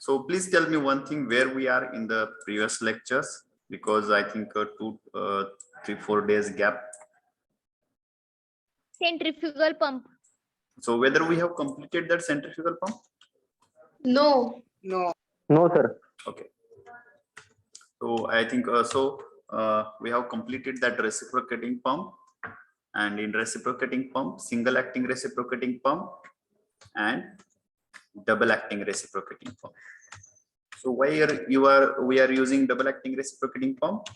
So please tell me one thing, where we are in the previous lectures, because I think 3-4 days gap. Centrifugal pump. So whether we have completed that centrifugal pump? No. No. No, sir. Okay. So I think we have completed that reciprocating pump, and in reciprocating pump, single acting reciprocating pump and double acting reciprocating pump. So why we are using double acting reciprocating pump?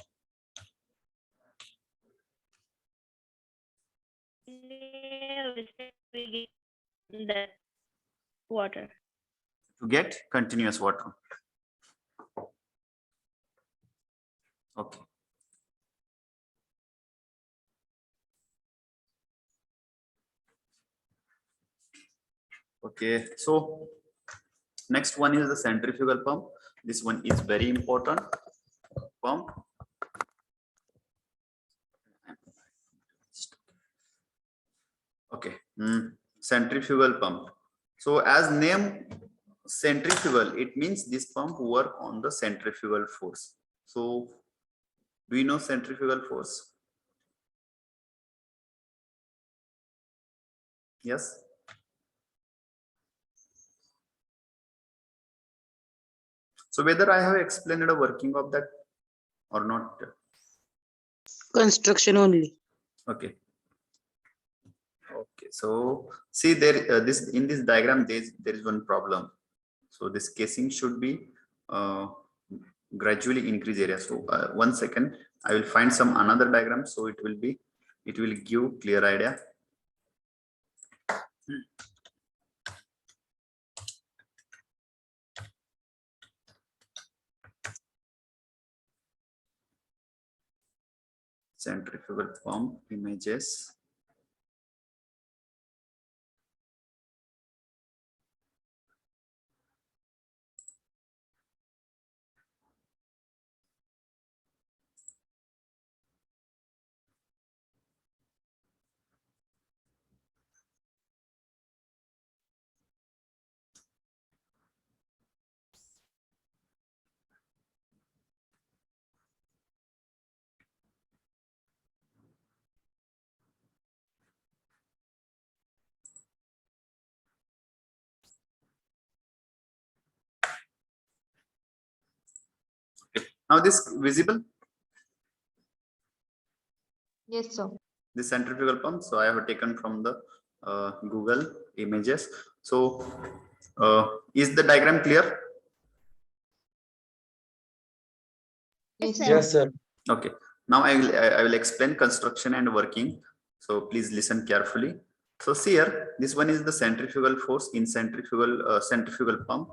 The water. To get continuous water. Okay. Okay, so next one is the centrifugal pump. This one is very important pump. Okay, centrifugal pump. So as name centrifugal, it means this pump work on the centrifugal force. So do you know centrifugal force? Yes. So whether I have explained the working of that or not? Construction only. Okay. Okay, so see there, in this diagram there is one problem. So this casing should be gradually increase area. So 1 second, I will find some another diagram, so it will give clear idea. Centrifugal pump images. Now this visible? Yes, sir. The centrifugal pump. So I have taken from the Google images. So is the diagram clear? Yes, Yes, sir. Okay. Now I will explain construction and working. So please listen carefully. So see here, this one is the centrifugal force in centrifugal pump.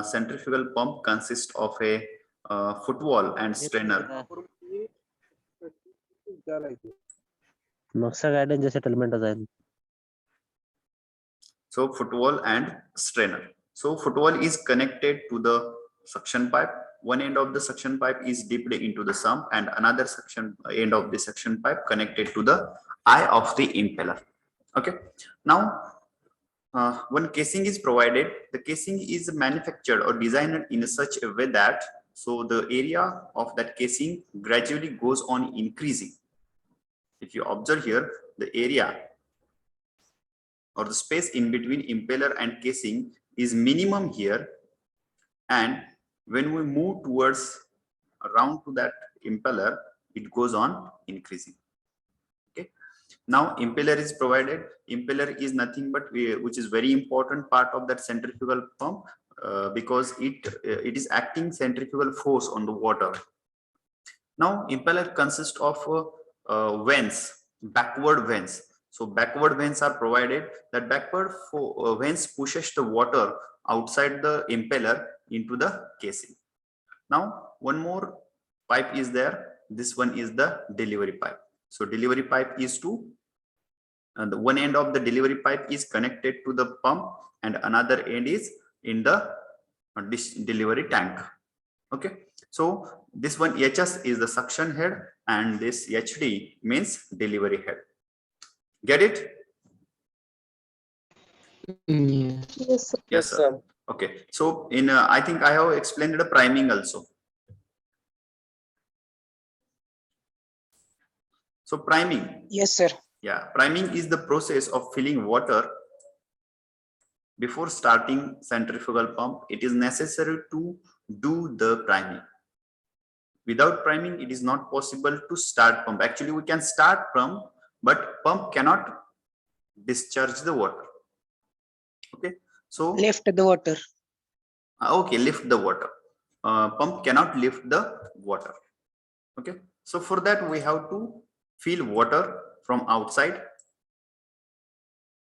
Centrifugal pump consists of a footwall and strainer. नक्शा guidance जैसे settlement design. So footwall and strainer. So footwall is connected to the suction pipe. One end of the suction pipe is dipped into the sump, and another end of the suction pipe connected to the eye of the impeller. Okay. Now, when casing is provided, the casing is manufactured or designed in such a way that so the area of that casing gradually goes on increasing. If you observe here, the area or the space in between impeller and casing is minimum here, and when we move towards around to that impeller, it goes on increasing. Okay. Now impeller is provided. Impeller is nothing but which is very important part of that centrifugal pump because it is acting centrifugal force on the water. Now impeller consists of vents, backward vents. So backward vents are provided. That backward vents pushes the water outside the impeller into the casing. Now one more pipe is there. This one is the delivery pipe. So delivery pipe is to the one end of the delivery pipe is connected to the pump, and another end is in the delivery tank. Okay. So this one HS is the suction head, and this HD means delivery head. Get it? Yes. Yes, sir. Yes, sir. Okay, so in I think I have explained the priming also. So priming, Yes, sir. yeah, priming is the process of filling water before starting centrifugal pump. It is necessary to do the priming. Without priming, it is not possible to start pump. Actually, we can start pump, but pump cannot discharge the water. Okay, so Lift the water. okay, lift the water. Pump cannot lift the water. Okay, so for that we have to fill water from outside,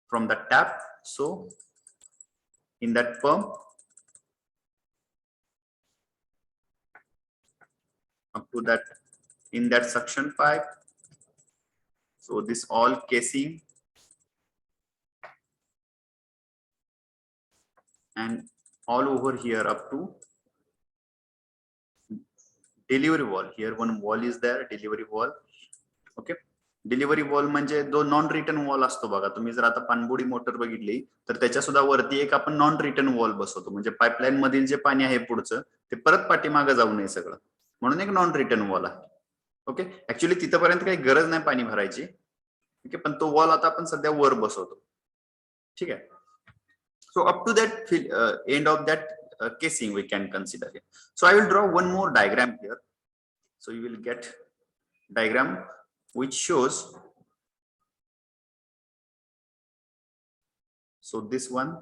from the tap. So in that pump, up to that, in that suction pipe, so this all casing and all over here up to delivery wall. Here one wall is there, delivery wall. Okay, delivery wall म्हणजे जो non return wall असतो बघा. तुम्ही जर आता पाणबुडी motor बघितली तर त्याच्या सुद्धा वरती एक आपण नॉन रिटर्न वॉल बसवतो, म्हणजे पाईपलाईन मधील जे पाणी आहे पुढचं ते परत पाठीमागे जाऊ नये सगळं, म्हणून एक नॉन रिटर्न वॉल आहे. ओके, ऍक्च्युअली तिथपर्यंत काही गरज नाही पाणी भरायची. ठीक आहे, पण तो वॉल आता आपण सध्या वर बसवतो. ठीक आहे, so up to that end of that casing we can consider it. So I will draw one more diagram here, so you will get diagram which shows, so this one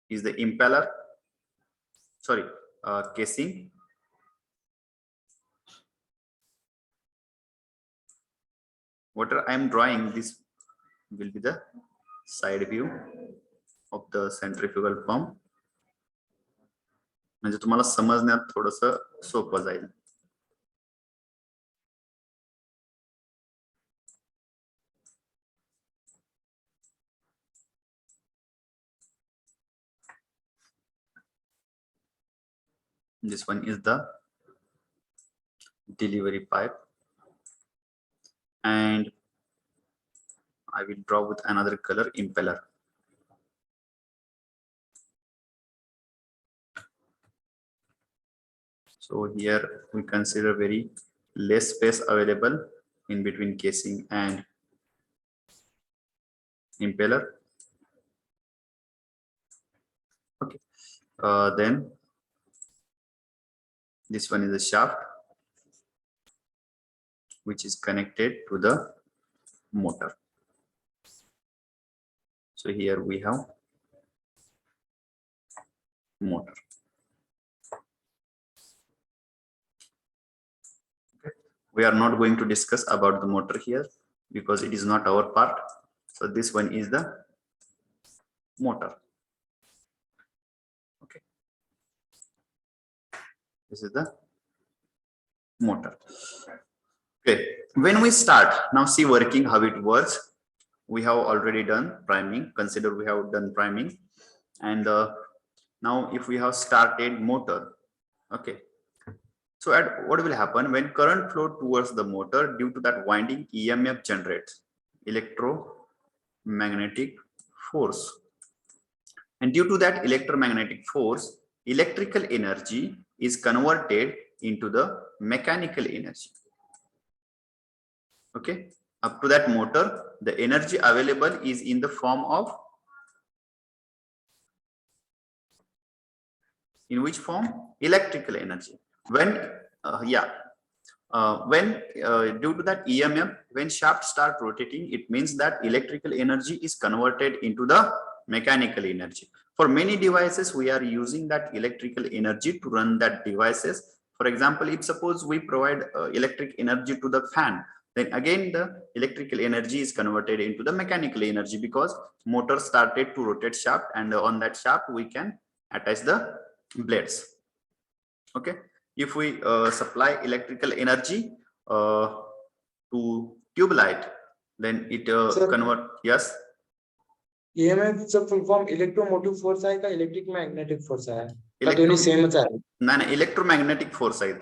is the impeller, sorry, casing. What I am drawing, this will be the side view of the centrifugal pump, म्हणजे तुम्हाला समजण्यात थोडंसं सोपं जाईल. This one is the delivery pipe, and I will draw with another color impeller. So here we consider very less space available in between casing and impeller. Okay, then this one is the shaft which is connected to the motor. So here we have motor. Okay. We are not going to discuss about the motor here because it is not our part. So this one is the motor. Okay, this is the motor. Okay, when we start now, see working how it works. We have already done priming. Consider we have done priming, and now if we have started motor. Okay, so what will happen when current flow towards the motor? Due to that winding, EMF generates electromagnetic force, and due to that electromagnetic force, electrical energy is converted into the mechanical energy. Okay, up to that motor, the energy available is in the form of, in which form? Electrical energy. When due to that EMF, when shaft start rotating, it means that electrical energy is converted into the mechanical energy. For many devices, we are using that electrical energy to run that devices. For example, if suppose we provide electric energy to the fan, then again the electrical energy is converted into the mechanical energy because motor started to rotate shaft, and on that shaft we can attach the blades. Okay, if we supply electrical energy to tube light, then it convert. Yes, EMF चा full form electromotive force आहे का electric magnetic force आहे? का दोन्ही सेमच आहे? नाही, electromagnetic force आहे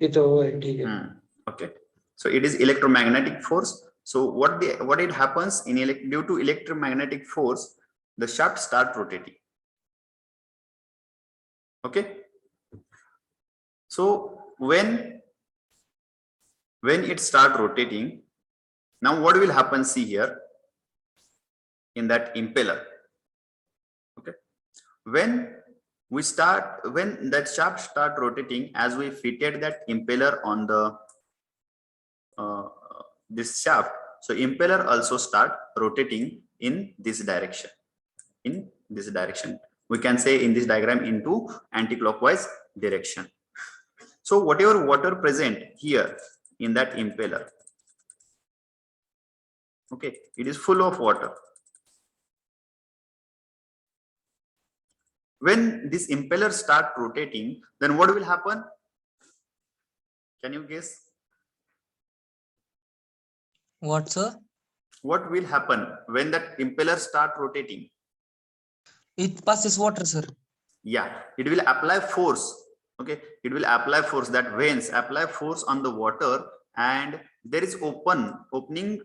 इथं होय, ठीक आहे. Okay, so it is electromagnetic force. So what it happens in due to electromagnetic force, the shaft start rotating. Okay. So when it start rotating, now what will happen? See here in that impeller. Okay. When that shaft start rotating, as we fitted that impeller on the this shaft, so impeller also start rotating in this direction. We can say in this diagram into anti-clockwise direction. So whatever water present here in that impeller, okay, it is full of water. When this impeller start rotating, then what will happen? Can you guess? What, sir? What will happen when that impeller start rotating? It passes water, sir. Yeah, it will apply force. Okay, it will apply force. That veins apply force on the water, and there is opening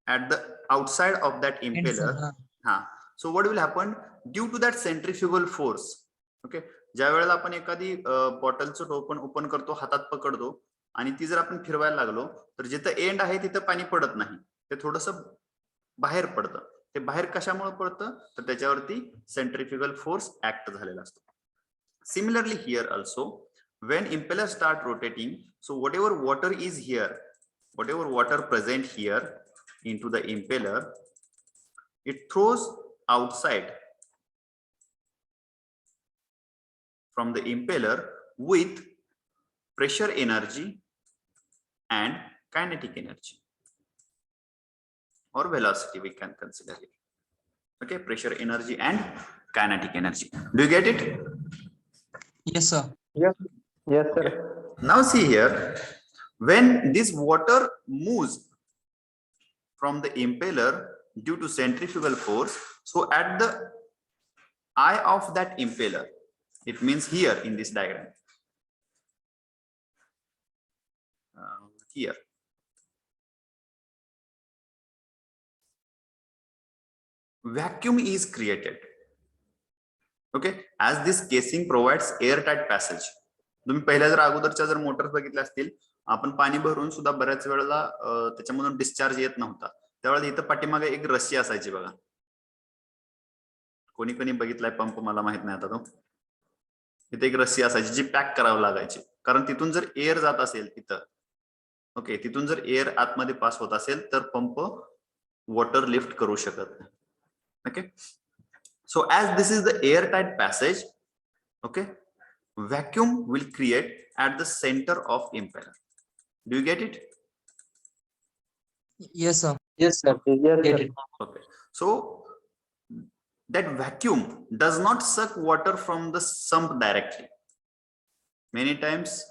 at the outside of that impeller. So what will happen due to that centrifugal force? Okay, ज्या वेळेला आपण एखादी बॉटलचं टोपण open करतो, हातात पकडतो आणि ती जर आपण फिरवायला लागलो तर जिथं एंड आहे तिथं पाणी पडत नाही, ते थोडंसं बाहेर पडतं. ते बाहेर कशामुळे पडतं तर त्याच्यावरती सेंट्रिफ्युगल फोर्स ऍक्ट झालेला असतो. Similarly here also, when impeller start rotating, so whatever water is here, whatever water present here into the impeller, it throws outside from the impeller with pressure energy and kinetic energy, or velocity we can consider it. Okay, pressure energy and kinetic energy. Do you get it? Yes, sir. Yes, sir. Okay. Now see here, when this water moves from the impeller due to centrifugal force, so at the eye of that impeller, it means here in this diagram, here, vacuum is created. Okay, as this casing provides airtight passage. तुम्ही पहिल्या जर अगोदरच्या जर Motors बघितल्या असतील, आपण पाणी भरून सुद्धा बऱ्याच वेळेला त्याच्यामधून डिस्चार्ज येत नव्हता, त्यावेळेला इथं पाठीमागे एक रस्सी असायची बघा. कोणी कोणी बघितलाय पंप मला माहित नाही आता तो. इथे एक रस्सी असायची जी पॅक करावं लागायची, कारण तिथून जर एअर जात असेल तिथं, ओके, तिथून जर एअर आतमध्ये पास होत असेल तर पंप वॉटर लिफ्ट करू शकत नाही. Okay, so as this is the airtight passage, okay, vacuum will create at the center of impeller. Do you get it? Yes, sir. Yes, sir. Yes, Get sir. it. Okay, so that vacuum does not suck water from the sump directly. Many times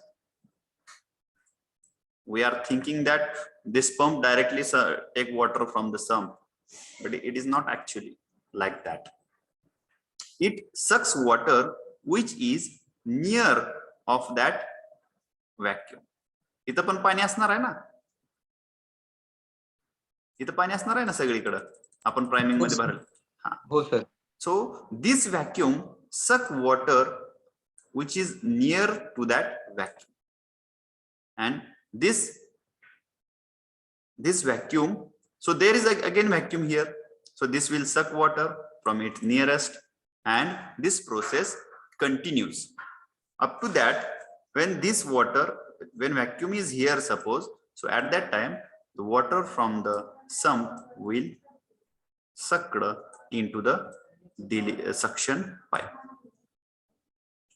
we are thinking that this pump directly take water from the sump, but it is not actually like that. It sucks water which is near of that vacuum. इथं पण पाणी असणार आहे ना, इथं पाणी असणार आहे ना सगळीकडे, आपण प्राइमिंग मध्ये भरलं. हा, हो sir. so this vacuum suck water which is near to that vacuum, and this vacuum, so there is again vacuum here, so this will suck water from its nearest, and this process continues up to that. When this water, when vacuum is here suppose, so at that time the water from the sump will sucked into the suction pipe.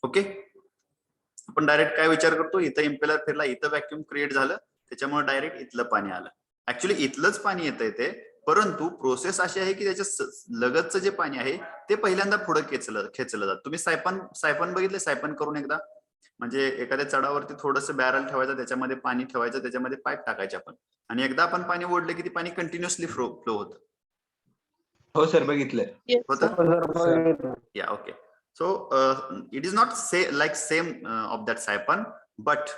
Okay, आपण direct काय विचार करतो, इथं impeller फिरला, इथं vacuum create झालं, त्याच्यामुळे direct इथलं पाणी आलं. ऍक्च्युली इथलंच पाणी येतं इथे, परंतु प्रोसेस अशी आहे की त्याच्या लगतचं जे पाणी आहे ते पहिल्यांदा पुढे खेचलं जातं. तुम्ही सायपन बघितले, सायपन करून एकदा, म्हणजे एखाद्या चढावरती थोडस बॅरल ठेवायचं, त्याच्यामध्ये पाणी ठेवायचं, त्याच्यामध्ये पाईप टाकायचे आपण, आणि एकदा आपण पाणी ओढलं की ते पाणी कंटिन्युअसली फ्लो होतं. हो सर, बघितलंय. होतं या. Okay, so it is not like same of that siphon but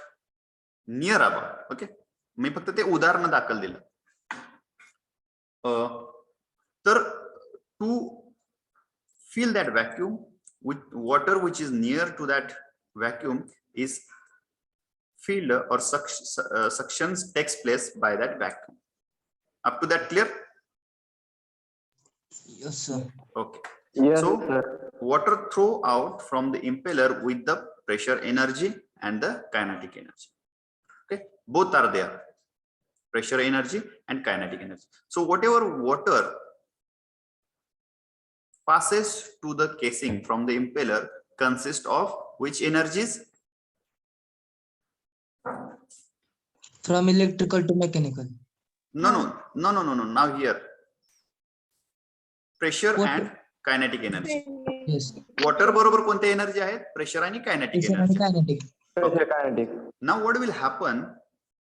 near about. Okay, मी फक्त ते उदाहरण दाखल दिलं. तर to fill that vacuum with water which is near to that vacuum is filled or suctions takes place by that vacuum. Up to that clear? Yes, sir. Okay. Yes, So sir. water throw out from the impeller with the pressure energy and the kinetic energy. Okay, both are there, pressure energy and kinetic energy. So whatever water passes to the casing from the impeller consists of which energies? From electrical to mechanical. No. Now here, pressure Water. and kinetic energy. Yes. Water बरोबर कोणत्या energy आहेत? Pressure आणि kinetic Pressure and energy. kinetic. Pressure kinetic. Now what will happen?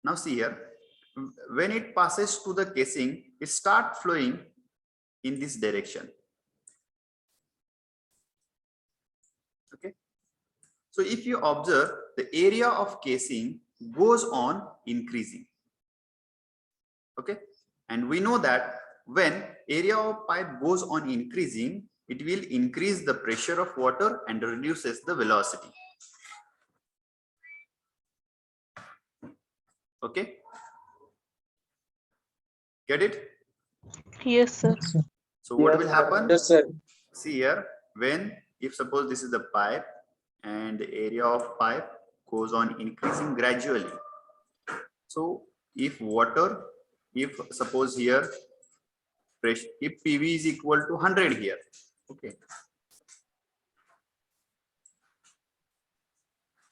Now see here, when it passes to the casing, it start flowing in this direction. Okay. So if you observe, the area of casing goes on increasing. Okay. And we know that when area of pipe goes on increasing, it will increase the pressure of water and reduces the velocity. Okay. Get it? Yes, sir. Yes, sir. So what Yes, will sir. happen? Yes, sir. See here, when, if suppose this is the pipe and the area of pipe goes on increasing gradually. So if water, if suppose here, pressure, if PV is equal to 100 here, okay.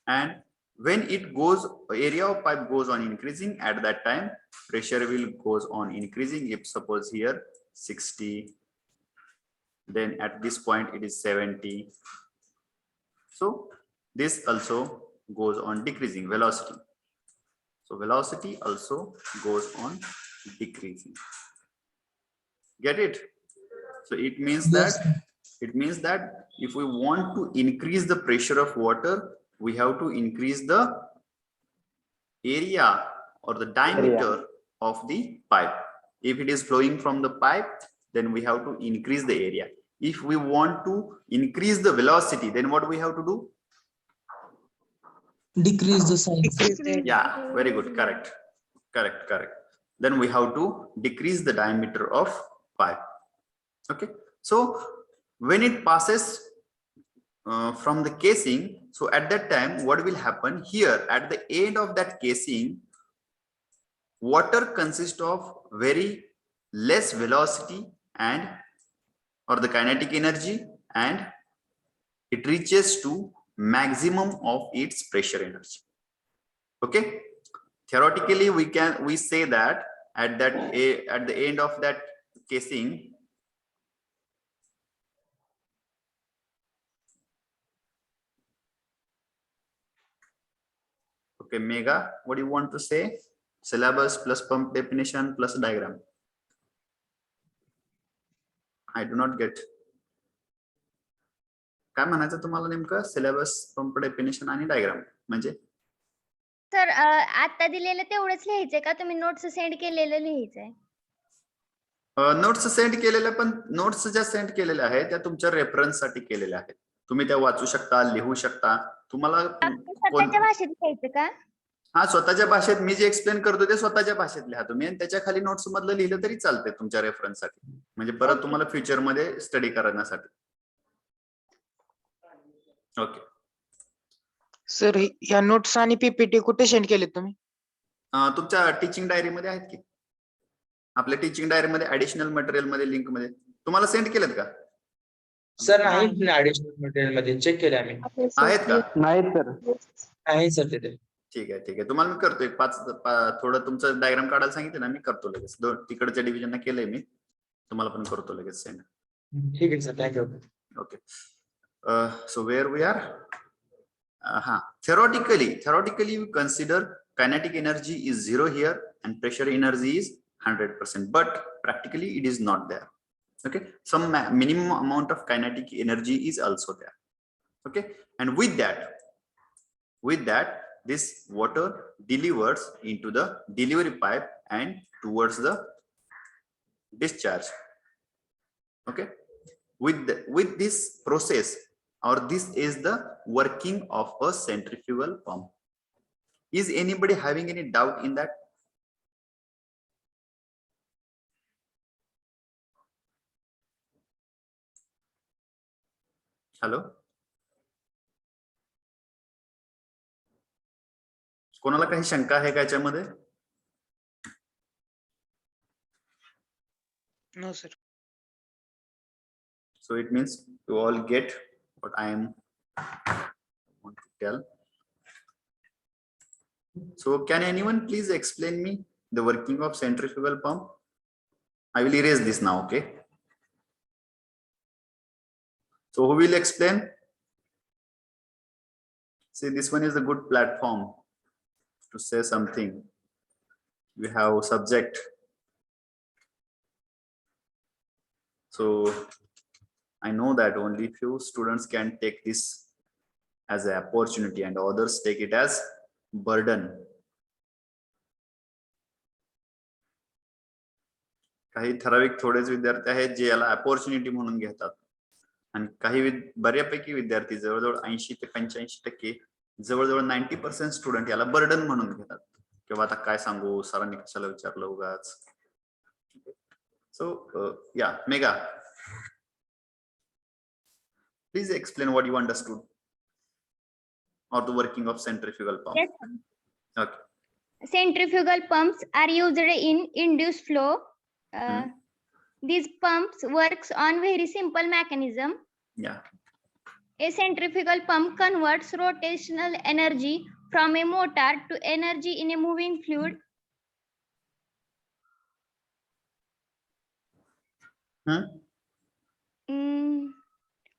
And when it goes, area of pipe goes on increasing, at that time, pressure will goes on increasing. If suppose here 60, then at this point it is 70. So this also goes on decreasing velocity. So velocity also goes on decreasing. Get it? So it means Yes, that sir. if we want to increase the pressure of water, we have to increase the area or the diameter of the pipe. If it is flowing from the pipe, then we have to increase the area. If we want to increase the velocity, then what we have to do? Decrease the size. Yeah, very good. Correct. Then we have to decrease the diameter of pipe. Okay. So when it passes from the casing, so at that time, what will happen here at the end of that casing, water consists of very less velocity and or the kinetic energy, and it reaches to maximum of its pressure energy. Okay. Theoretically, we say that at the end of that casing, okay, Mega, what do you want to say? Syllabus plus pump definition plus diagram. I do not get. काय म्हणायचं तुम्हाला नेमकं? Syllabus, pump definition आणि diagram म्हणजे? Sir आता दिलेलं तेवढंच लिहायचंय का तुम्ही नोट्स सेंड केलेलं लिहायचंय? नोट्स सेंड केलेल्या, पण नोट्स ज्या सेंड केलेल्या आहेत त्या तुमच्या रेफरन्स साठी केलेल्या आहेत. तुम्ही त्या वाचू शकता, लिहू शकता. तुम्हाला स्वतःच्या भाषेत लिहायचं का? हा, स्वतःच्या भाषेत मी जे एक्सप्लेन करतो ते स्वतःच्या भाषेत लिहा तुम्ही, आणि त्याच्या खाली नोट्स मधलं लिहिलं तरी चालते तुमच्या रेफरन्स साठी, म्हणजे परत तुम्हाला फ्युचर मध्ये स्टडी करण्यासाठी. ओके सर या नोट्स आणि पीपीटी कुठे सेंड केले तुम्ही? तुमच्या टीचिंग डायरी मध्ये आहेत की? आपल्या टीचिंग डायरी मध्ये ऍडिशनल मटेरियल मध्ये लिंक मध्ये तुम्हाला सेंड केलेत का? सर नाही, ऍडिशनल मटेरियल मध्ये चेक केले आम्ही. आहेत का? नाही सर. आहे सर तिथे. ठीक आहे. तुम्हाला मी करतो एक थोडं तुमचं डायग्राम काढायला सांगितलं ना, मी करतो लगेच. तिकडच्या डिव्हिजनला केलंय मी, तुम्हाला पण करतो लगेच सेंड. ठीक आहे sir, thank you. Okay. So where we are? Theoretically, we consider kinetic energy is 0 here and pressure energy is 100%, but practically it is not there. Okay, some minimum amount of kinetic energy is also there. Okay, and with that, this water delivers into the delivery pipe and towards the discharge. Okay, with this process, or this is the working of a centrifugal pump. Is anybody having any doubt in that? Hello, कोणाला काही शंका आहे का याच्यामध्ये? No sir. So it means you all get what I am want to tell. So can anyone please explain me the working of centrifugal pump? I will erase this now, okay? So who will explain? See, this one is a good platform to say something. We have subject. So I know that only few students can take this as an opportunity and others take it as burden. काही ठराविक थोडेच विद्यार्थी आहेत जे याला opportunity म्हणून घेतात आणि काही बऱ्यापैकी विद्यार्थी जवळजवळ 80 ते 85% जवळजवळ 90% स्टुडंट याला बर्डन म्हणून घेतात किंवा आता काय सांगू सरांनी कशाला विचारलं उगाच. सो या mega, please explain what you understood or the working of centrifugal pump. Yes, sir. Okay. Centrifugal pumps are used in induced flow. These pumps works on very simple mechanism. Yeah. A centrifugal pump converts rotational energy from a motor to energy in a moving fluid.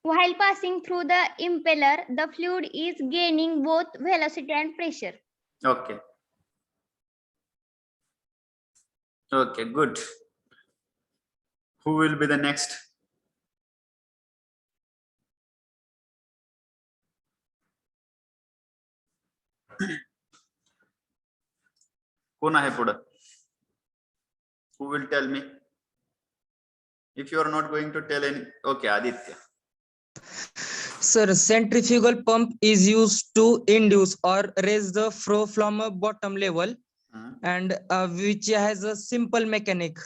While passing through the impeller, the fluid is gaining both velocity and pressure. Okay. Okay, good. Who will be the next? कोण आहे पुढं? Who will tell me? If you are not going to tell any, okay, Aditya. Sir, centrifugal pump is used to induce or raise the flow from a bottom level and which has a simple mechanic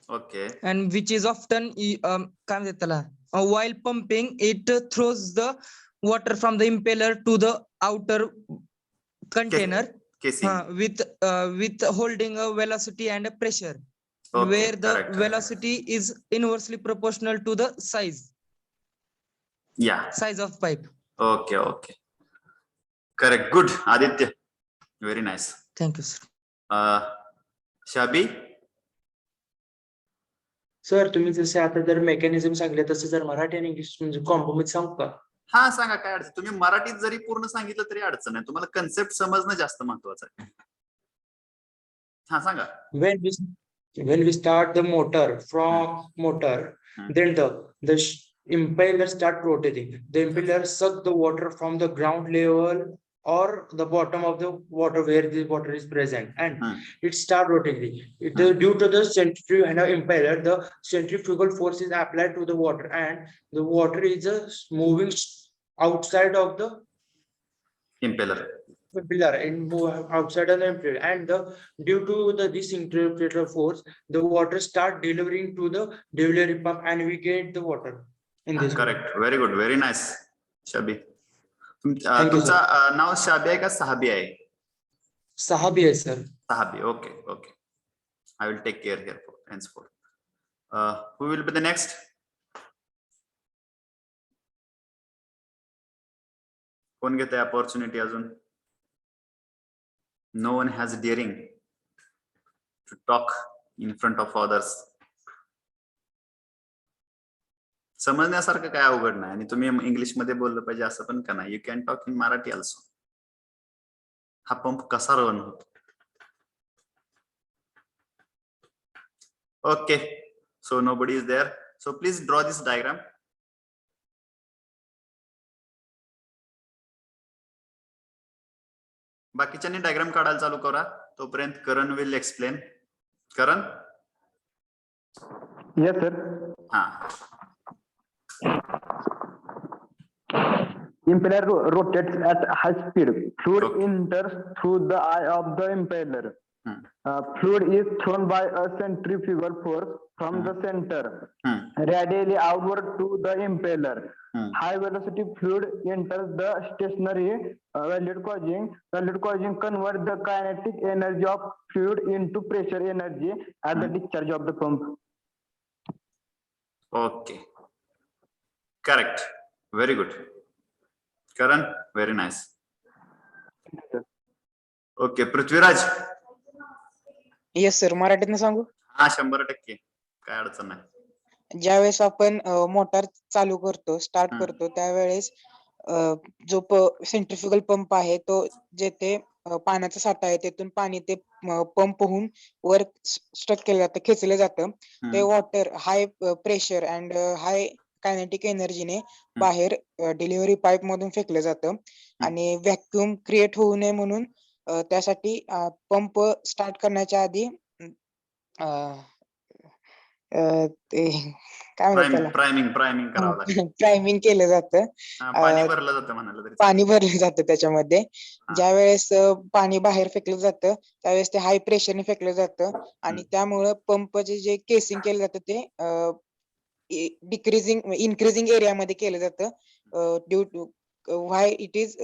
Okay. and which is often काय म्हणतात त्याला, while pumping it throws the water from the impeller to the outer container Casing. with holding a velocity and a pressure, Okay, where the correct. velocity is inversely proportional to the size Yeah. of pipe. Okay, okay. Correct. Good, Aditya. Very nice. Thank you, sir. Shabi? Sir तुम्ही जसे आता जर mechanism सांगले तसे जर मराठी आणि English म्हणजे combo मध्ये सांगू का? हा सांगा, काय अडचण. तुम्ही मराठीत जरी पूर्ण सांगितलं तरी अडचण नाही, तुम्हाला कन्सेप्ट समजणं जास्त महत्वाचं आहे. हा सांगा. When we start the motor from motor, then the impeller start rotating. The impeller suck the water from the ground level or the bottom of the water where the water is present, and it start rotating. Due to the centrifugal and impeller, the centrifugal force is applied to the water, and the water is moving outside of the Impeller. impeller and move outside of the impeller, and due to this centrifugal force, the water start delivering to the delivery pump, and we get the water in this. Correct. Very good. Very nice, Shabi. Thank you, तुमचा नाव शाबी आहे का सहाबी आहे? Sahabi है sir. Sahabi. Okay, okay. I will take care here henceforth. Who will be the next? कोण घेत आहे opportunity अजून? No one has daring to talk in front of others. समजण्यासारखं काय अवघड नाही आणि तुम्ही इंग्लिश मध्ये बोललं पाहिजे असं पण का नाही. You can talk in Marathi also. हा पंप कसा रन होतो? Okay, so nobody is there. So please draw this diagram. बाकीच्यांनी डायग्राम काढायला चालू करा, तोपर्यंत Karan will explain. Karan? Yes, sir. हा Impeller rotates at high speed. Fluid Okay. enters through the eye of the impeller. Hmm. Fluid is thrown by a centrifugal force from the center radially outward to the impeller. High velocity fluid enters the stationary valve causing convert the kinetic energy of fluid into pressure energy at the discharge of the pump. Okay. Correct. Very good. Karan, very nice. Okay, Prithviraj. Yes sir, मराठीतनं सांगू. हा 100% काय अडचण नाही. ज्यावेळेस आपण motor चालू करतो, स्टार्ट करतो, त्यावेळेस जो सेंट्रिफ्युगल पंप आहे तो जेथे पाण्याचा साठा आहे तिथून पाणी ते पंप होऊन वर स्ट्रक केलं जातं, खेचलं जातं. ते water high pressure and high kinetic एनर्जीने बाहेर डिलिव्हरी पाईप मधून फेकलं जातं आणि व्हॅक्युम क्रिएट होऊ नये म्हणून त्यासाठी पंप स्टार्ट करण्याच्या आधी ते काय म्हणतात त्याला, प्रायमिंग करावं लागतं. प्रायमिंग केलं जातं. पाणी भरलं जातं म्हणाल तरी पाणी भरलं जातं त्याच्यामध्ये. ज्या वेळेस पाणी बाहेर फेकलं जातं त्यावेळेस ते हाय प्रेशरने फेकलं जातं आणि त्यामुळं पंपचे जे केसिंग केलं जातं ते इन्क्रीजिंग एरियामध्ये केलं जातं due to why it is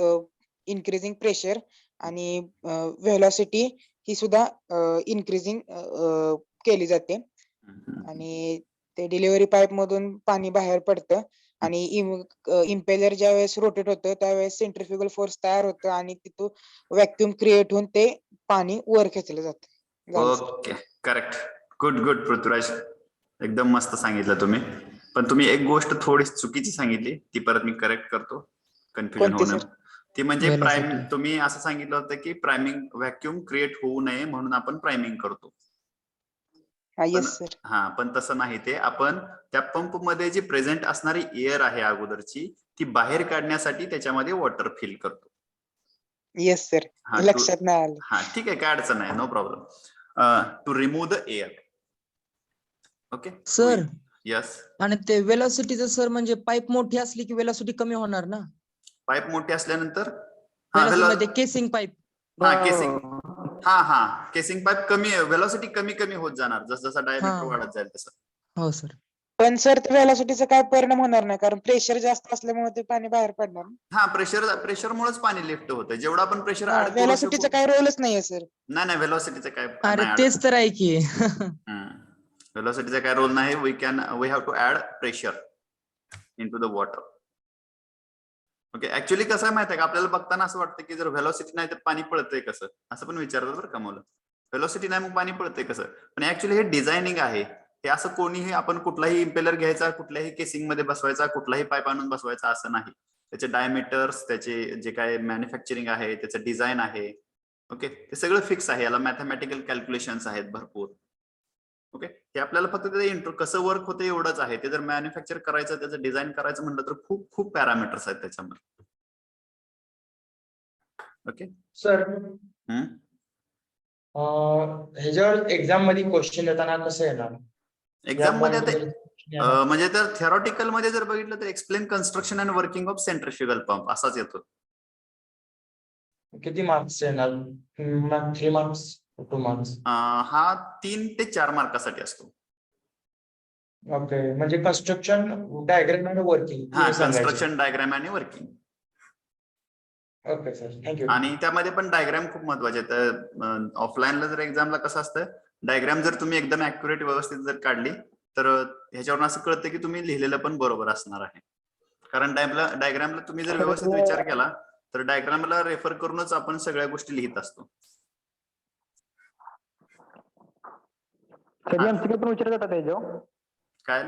increasing pressure आणि व्हेलॉसिटी ही सुद्धा इन्क्रीजिंग केली जाते आणि ते डिलिव्हरी पाईप मधून पाणी बाहेर पडतं आणि इम्पेलर ज्या वेळेस रोटेट होतं त्यावेळेस सेंट्रिफ्युगल फोर्स तयार होतं आणि तिथून व्हॅक्युम क्रिएट होऊन ते पाणी वर खेचलं जातं. Okay, correct. गुड पृथ्वीराज, एकदम मस्त सांगितलं तुम्ही. पण तुम्ही एक गोष्ट थोडी चुकीची सांगितली, ती परत मी करेक्ट करतो, कन्फ्युजन कोणती होऊ सर? नये. ती म्हणजे Velocity. तुम्ही असं सांगितलं होतं की प्रायमिंग व्हॅक्युम क्रिएट होऊ नये म्हणून आपण प्रायमिंग करतो. Yes sir. हा, पण तसं नाही. ते आपण त्या पंप मध्ये जी प्रेझेंट असणारी एअर आहे अगोदरची ती बाहेर काढण्यासाठी त्याच्यामध्ये वॉटर फिल करतो. येस सर, लक्षात नाही आलं. हा ठीक आहे, काय अडचण नाही, no problem. To remove the air. Okay sir, yes. आणि ते वेलॉसिटीचं सर म्हणजे पाईप मोठी असली की वेलॉसिटी कमी होणार ना? पाईप मोठी असल्यानंतर मध्ये केसिंग पाईप. केसिंग पाईप कमी, व्हेलॉसिटी कमी होत जाणार जसं जसं डायमीटर वाढत जाईल तसं. हो सर. पण सर व्हेलॉसिटीचा काय परिणाम होणार नाही कारण प्रेशर जास्त असल्यामुळे ते पाणी बाहेर पडणार. हा, प्रेशरमुळेच पाणी लिफ्ट होतं. जेवढं आपण प्रेशर ऍड करू व्हेलॉसिटीचा काय रोलच नाहीये सर. नाही, व्हेलॉसिटीचं काय अरे तेच तर आहे की. व्हेलॉसिटीचा काय रोल नाही. We have to add pressure into the water. Okay, actually कसं आहे माहिती आहे का, आपल्याला बघताना असं वाटतं की जर व्हेलॉसिटी नाही तर पाणी पळतंय कसं, असं पण विचारतात बरं का मुलं. व्हेलॉसिटी नाही मग पाणी पळतंय कसं, पण ऍक्च्युअली हे डिझायनिंग आहे. हे असं कोणीही, आपण कुठलाही इम्पेलर घ्यायचा, कुठल्याही केसिंग मध्ये बसवायचा, कुठलाही पाईप आणून बसवायचा असं नाही. त्याचे डायमीटर्स, त्याचे जे काय मॅन्युफॅक्चरिंग आहे, त्याचं डिझाईन आहे, ओके, ते सगळं फिक्स आहे. याला मॅथमॅटिकल कॅल्क्युलेशन्स आहेत भरपूर. ओके, हे आपल्याला फक्त त्याचं कसं वर्क होतं एवढंच आहे. ते जर मॅन्युफॅक्चर करायचं, त्याचं डिझाईन करायचं म्हणलं तर खूप पॅरामीटर्स आहेत त्याच्यामध्ये. ओके सर, ह्याच्यावर एक्झाम मध्ये क्वेश्चन देताना कसं येणार? एक्झाम मध्ये आता म्हणजे तर थेरॉटिकल मध्ये जर बघितलं तर explain construction and working of centrifugal pump असाच येतो. किती मार्क्स येणार? 3 मार्क्स, 2 मार्क्स? हा 3 ते 4 मार्कासाठी असतो. ओके, म्हणजे कन्स्ट्रक्शन डायग्राम आणि वर्किंग. हा, कन्स्ट्रक्शन डायग्राम आणि वर्किंग. Okay sir, thank you. आणि त्यामध्ये पण डायग्राम खूप महत्वाचे आहेत. ऑफलाईनला जर एक्झामला कसं असतं, डायग्राम जर तुम्ही एकदम ऍक्युरेट व्यवस्थित जर काढली तर ह्याच्यावरून असं कळतं की तुम्ही लिहिलेलं पण बरोबर असणार आहे. कारण डायग्रामला तुम्ही जर व्यवस्थित विचार केला तर डायग्रामला रेफर करूनच आपण सगळ्या गोष्टी लिहित असतो. एमसीक्यू पण विचारले जातात याच्यावर? काय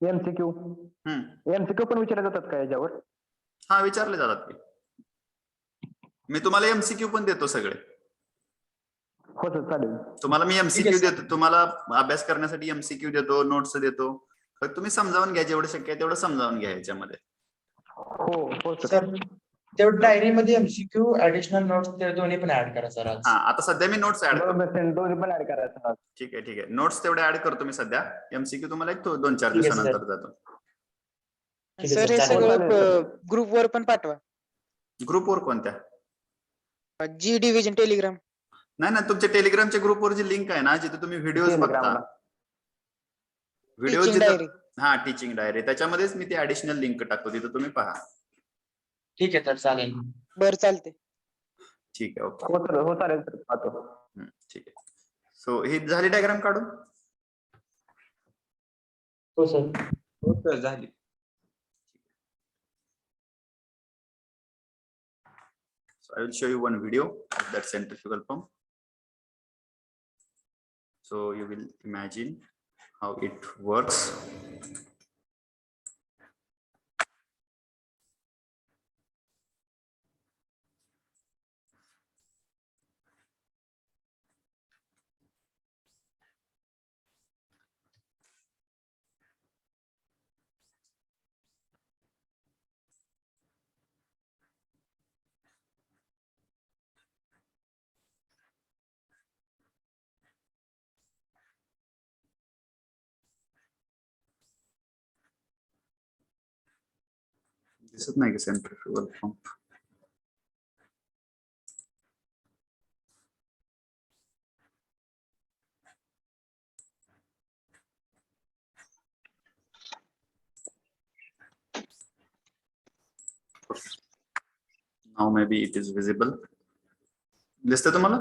एमसीक्यू पण विचारले जातात का याच्यावर? हा, विचारले जातात की. मी तुम्हाला एमसीक्यू पण देतो सगळे. हो सर, चालेल. तुम्हाला मी एमसीक्यू देतो, तुम्हाला अभ्यास करण्यासाठी एमसीक्यू देतो, नोट्स देतो. फक्त तुम्ही समजावून घ्या, जेवढं शक्य आहे तेवढं समजावून घ्या याच्यामध्ये. हो सर, तेवढं डायरी मध्ये एमसीक्यू ऍडिशनल नोट्स ते दोन्ही पण ऍड करा सर आज. हा आता सध्या मी नोट्स ऍड करतो. बरोबर दोन्ही पण ऍड करायचं. ठीक आहे नोट्स तेवढे ऍड करतो मी सध्या. एमसीक्यू तुम्हाला एक 2-4 ठीक आहे, दिवसानंतर जातो. ठीक आहे, सर सर, हे चालेल. सगळं चालेल, ग्रुपवर पण पाठवा. ग्रुपवर कोणत्या? जी डिव्हिजन टेलिग्राम. नाही तुमच्या टेलिग्रामच्या ग्रुपवर जी लिंक आहे ना, जिथे तुम्ही व्हिडिओज बघता, टेलिग्रामला. व्हिडिओ टीचिंग जिथं, डायरी. हा टीचिंग डायरी, त्याच्यामध्येच मी ती ऍडिशनल लिंक टाकतो, तिथं तुम्ही पहा. ठीक आहे सर चालेल. बर चालते. ठीक आहे, ओके. हो चालेल सर, पाहतो. ठीक आहे. सो ही झाली डायग्राम काढून. हो सर. झाली. So I will show you one video of that centrifugal pump. So you will imagine how it works. दिसत नाही की centrifugal pump. Now maybe it is visible. दिसते तुम्हाला?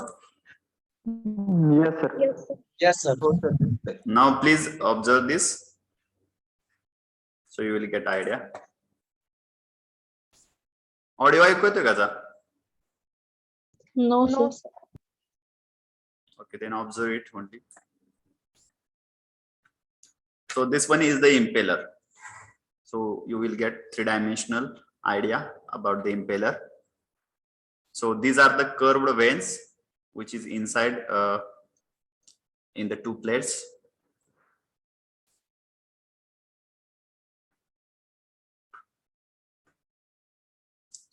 Yes sir. Yes sir. Now please observe this. So you will get idea. Audio ऐकू येतोय का आता? No, sir. Okay, then observe it only. So this one is the impeller. So you will get 3-dimensional idea about the impeller. So these are the curved vanes which is inside in the two plates.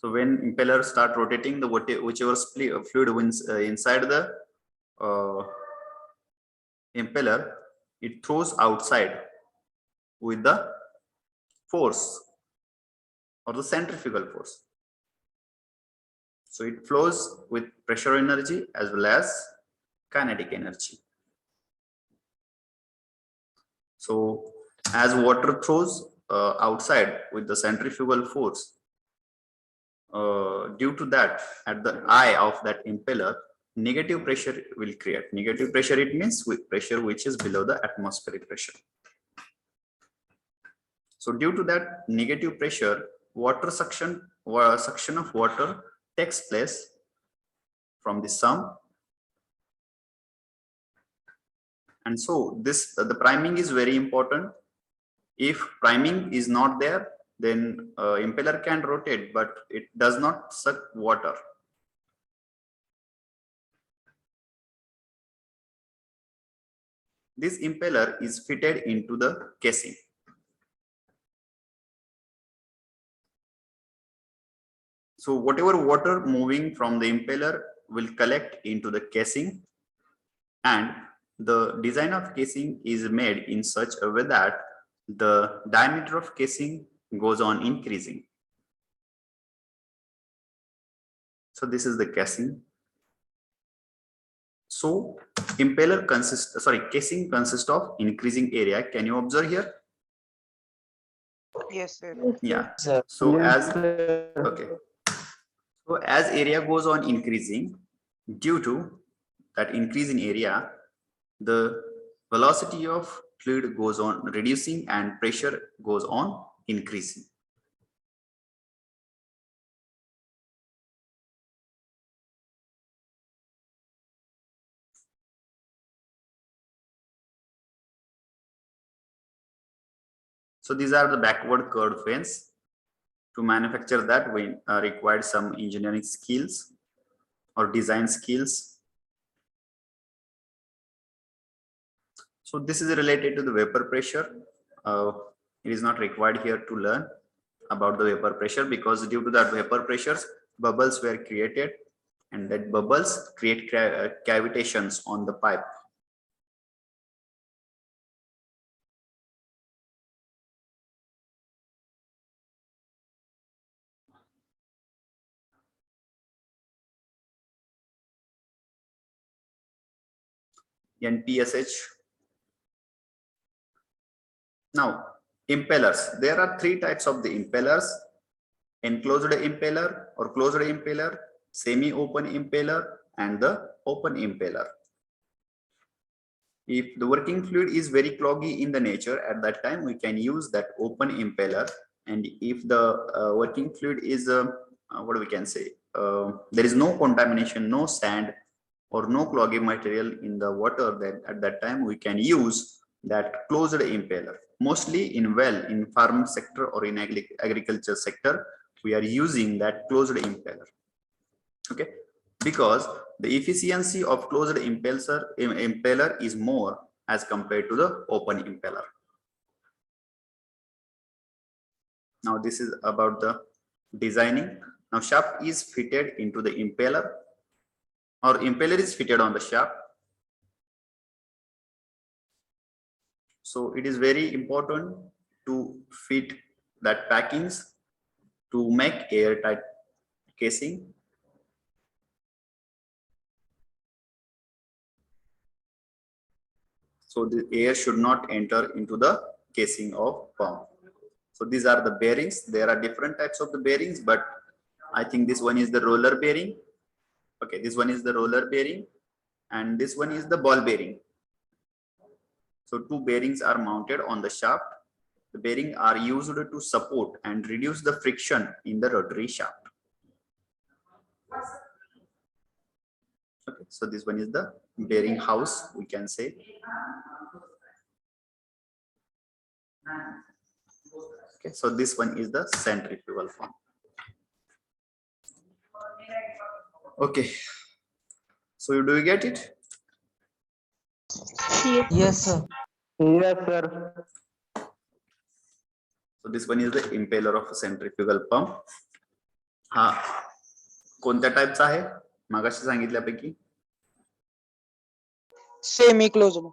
So when impeller start rotating, the whichever fluid wins inside the impeller, it throws outside with the force or the centrifugal force. So it flows with pressure energy as well as kinetic energy. So as water throws outside with the centrifugal force, due to that, at the eye of that impeller, negative pressure will create. Negative pressure, it means with pressure which is below the atmospheric pressure. So due to that negative pressure, water suction of water takes place from the sump. And so this the priming is very important. If priming is not there, then impeller can rotate, but it does not suck water. This impeller is fitted into the casing. So whatever water moving from the impeller will collect into the casing, and the design of casing is made in such a way that the diameter of casing goes on increasing. So this is the casing. So impeller casing consists of increasing area. Can you observe here? Yes sir. Yeah. Sir. So Yes, as sir. okay. So as area goes on increasing, due to that increase in area, the velocity of fluid goes on reducing and pressure goes on increasing. So these are the backward curved vanes. To manufacture that, we required some engineering skills or design skills. So this is related to the vapor pressure. It is not required here to learn. about the vapor pressure, because due to that vapor pressures, bubbles were created, and that bubbles create cavitations on the pipe. NPSH. Now, impellers. There are three types of the impellers: enclosed impeller or closed impeller, semi-open impeller, and the open impeller. If the working fluid is very cloggy in the nature, at that time we can use that open impeller. And if the working fluid is what we can say, there is no contamination, no sand or no cloggy material in the water, then at that time we can use that closed impeller. Mostly in in farm sector or in agriculture sector, we are using that closed impeller. Okay, because the efficiency of closed impeller is more as compared to the open impeller. Now this is about the designing. Now shaft is fitted into the impeller, or impeller is fitted on the shaft. So it is very important to fit that packings to make airtight casing. So the air should not enter into the casing of pump. So these are the bearings. There are different types of the bearings, but I think this one is the roller bearing. Okay, this one is the roller bearing, and this one is the ball bearing. So two bearings are mounted on the shaft. The bearings are used to support and reduce the friction in the rotary shaft. Okay, so this one is the bearing house, we can say. Okay, so this one is the centrifugal pump. Okay, so do you get it? Yes, sir. Yes, sir. So this one is the impeller of a centrifugal pump. हा कोणत्या टाइपचा आहे मागाशी सांगितल्यापैकी? Semi closed.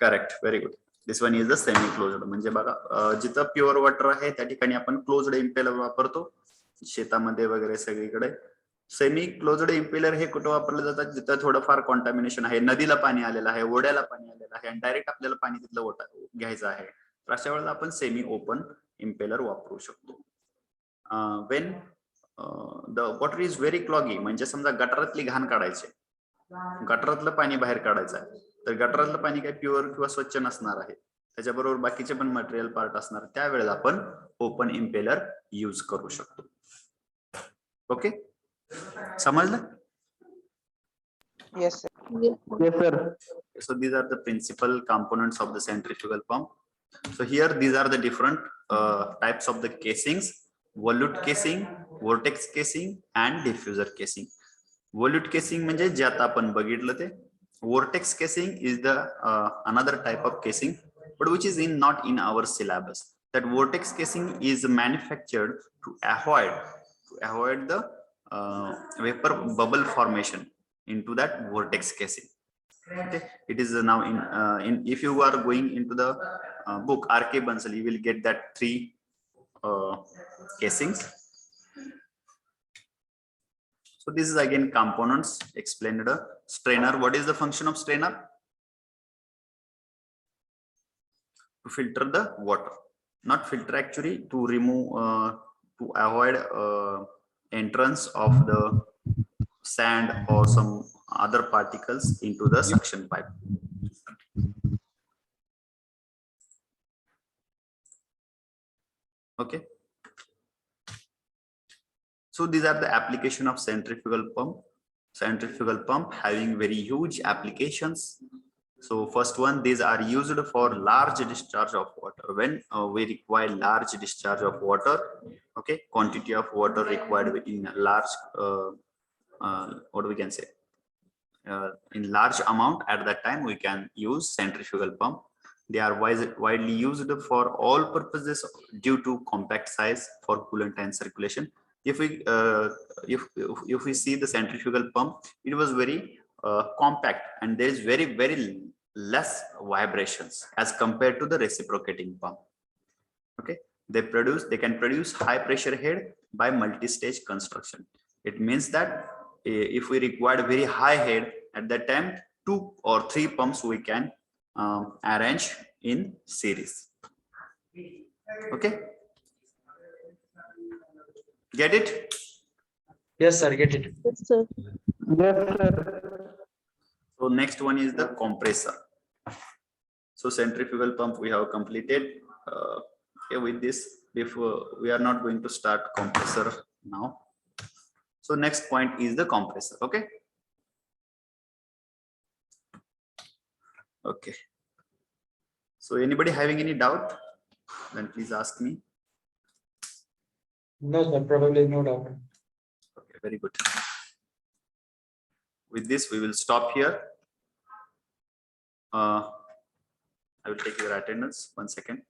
Correct, very good. This one is the semi closed. म्हणजे बघा जिथं pure water आहे त्या ठिकाणी आपण क्लोज्ड इम्पेलर वापरतो, शेतामध्ये वगैरे सगळीकडे. सेमी क्लोज्ड इम्पेलर हे कुठं वापरले जातात? जिथं थोडंफार कॉन्टॅमिनेशन आहे, नदीला पाणी आलेलं आहे, ओढ्याला पाणी आलेलं आहे आणि डायरेक्ट आपल्याला पाणी तिथलं घ्यायचं आहे, तर अशा वेळेला आपण सेमी ओपन इम्पेलर वापरू शकतो. When the water is very cloggy, म्हणजे समजा गटारातली घाण काढायची, गटारातलं पाणी बाहेर काढायचं आहे, तर गटारातलं पाणी काही प्युअर किंवा स्वच्छ नसणार आहे, त्याच्याबरोबर बाकीचे पण मटेरियल पार्ट असणार, त्यावेळेला आपण ओपन इम्पेलर यूज करू शकतो. ओके, समजलं? Yes sir. Yes, sir. So these are the principal components of the centrifugal pump. So here these are the different types of the casings: volute casing, vortex casing, and diffuser casing. Volute casing म्हणजे जे आता आपण बघितलं ते. Vortex casing is the another type of casing, but which is not in our syllabus. That vortex casing is manufactured to avoid the vapor bubble formation into that vortex casing. Okay, it is now in if you are going into the book R.K. Bansal, you will get that 3 casings. So this is again components explained. Strainer, what is the function of strainer? To filter the water, not filter actually, to remove to avoid entrance of the sand or some other particles into the suction pipe. Okay, so these are the application of centrifugal pump. Centrifugal pump having very huge applications. So first one, these are used for large discharge of water. When we require large discharge of water, okay, quantity of water required in a large what we can say in large amount, at that time we can use centrifugal pump. They are widely used for all purposes due to compact size for coolant and circulation. If we see the centrifugal pump, it was very compact, and there is very less vibrations as compared to the reciprocating pump. Okay, they can produce high pressure head by multi-stage construction. It means that if we require very high head, at that time 2 or 3 pumps we can arrange in series. Okay, get it? Yes, sir, get it. Yes, sir. So next one is the compressor. So centrifugal pump we have completed. Okay, with this, if we are not going to start compressor now. So next point is the compressor. Okay. Okay. So anybody having any doubt? Then please ask me. No, sir, probably no doubt. Okay, very good. With this, we will stop here. I will take your attendance. 1 second.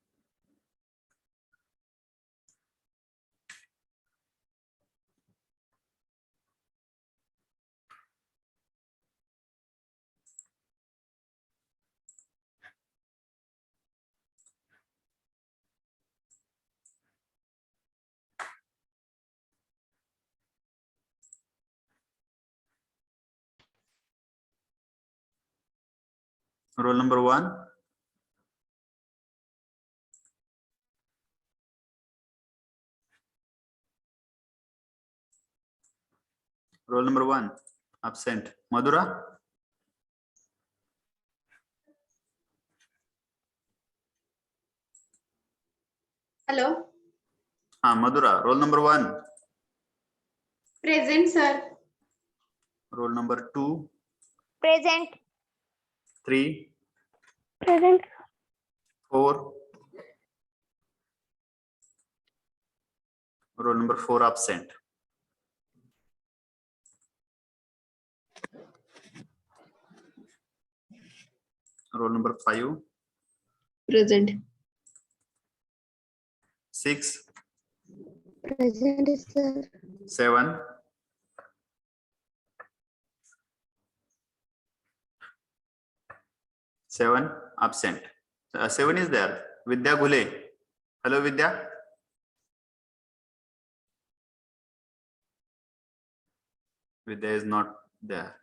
Roll number 1. Roll number 1, absent. Madhura? Hello. Madhura, roll number 1. Present, sir. Roll number 2, Present. 3, Present. 4. Roll number 4, absent. Roll number 5, Present. 6, Present, sir. 7, 7, absent. 7 is there. Vidya Gule. Hello, Vidya. Vidya is not there.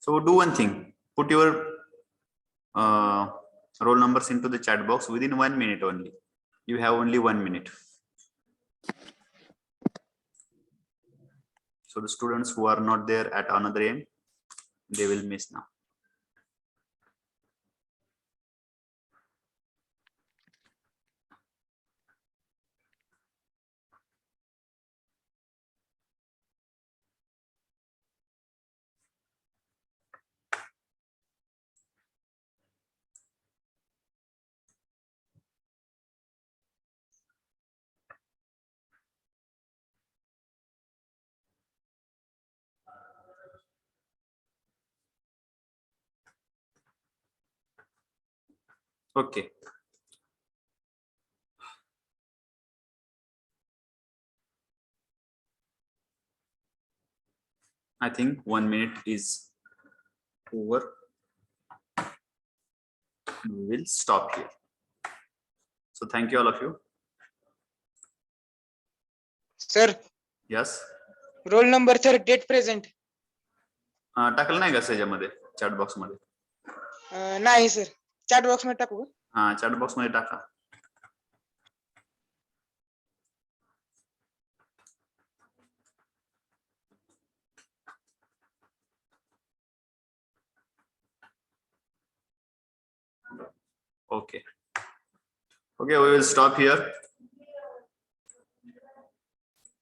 So do one thing. Put your roll numbers into the chat box within 1 minute only. You have only 1 minute. So the students who are not there at another end, they will miss now. Okay. I think 1 minute is over. We will stop here. So thank you all of you. Sir, Yes. roll number 38 present. टाकलं नाही का त्याच्यामध्ये chat box मध्ये? नाही sir, chat box मध्ये टाकू का? हा, चॅट बॉक्स मध्ये टाका. Okay. Okay, we will stop here.